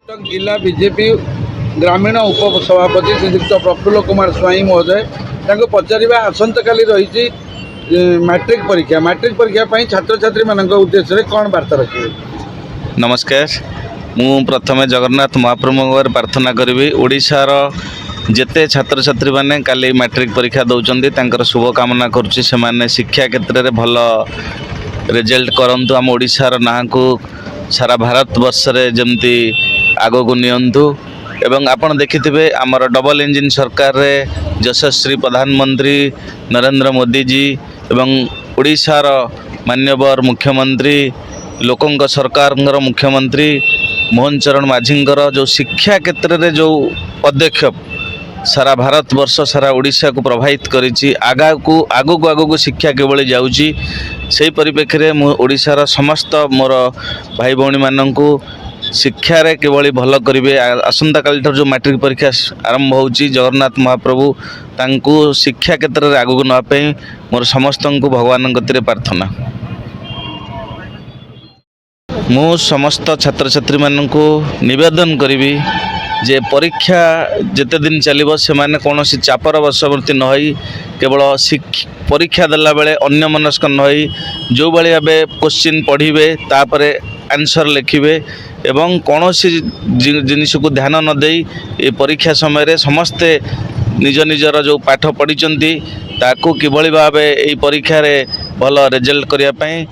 कटक जिला बीजेपी ग्रामीण उपसभापति श्रीयुक्त प्रफुल्ल कुमार स्वाई महोदय पचारा आसंता काली रही मैट्रिक परीक्षा छात्र छात्री मान उद्देश्य कौन वार्ता रखिए। नमस्कार। मु प्रथमे जगन्नाथ महाप्रभु प्रार्थना करी ओडिशार जेते छात्र छात्री मैंने काली मैट्रिक परीक्षा दौरान शुभकामना करुच्ची से शिक्षा क्षेत्र में भल रिजल्ट करंतु आम ओडिशार ना को सारा भारत वर्ष रे जमती आगो को नियंतु एवं आपण देखिथिबे आमर डबल इंजिन सरकार रे यशस्वी प्रधानमंत्री नरेंद्र मोदी जी एवं ओडिशार मान्यवर मुख्यमंत्री लोकंक सरकार मुख्यमंत्री मोहन चरण माझींकर जो शिक्षा क्षेत्र में जो पदक्षेप सारा भारत वर्ष सारा ओडिशा को प्रभावित करिछि आगो शिक्षा केवल जाउछि से परिप्रेक्षी में ओडिशार समस्त मोर भाई भौणी माननकु शिक्षा रे केवल भल करेंगे। आसंता काली जो मैट्रिक परीक्षा आरंभ होउछि जगन्नाथ महाप्रभु तांकु शिक्षा क्षेत्र में आगो नापे मोर समस्त को भगवान गति प्रार्थना। मु समस्त छात्र छात्री माननकु निवेदन करी जे परीक्षा जिते दिन चलिबो से माने कौन चापर वशवर्ती न होई केवल परीक्षा देला बेले अन्य मनस्क न होई जो भाई भाव क्वेश्चन पढ़िबे तापरे आंसर लिखिबे एवं कौन जिनिस को ध्यान न देई ए परीक्षा समय रे समस्ते निज निजर जो पाठ पढ़ी ताकू किभली भाव ए परीक्षा रे भल रिजल्ट करिया पई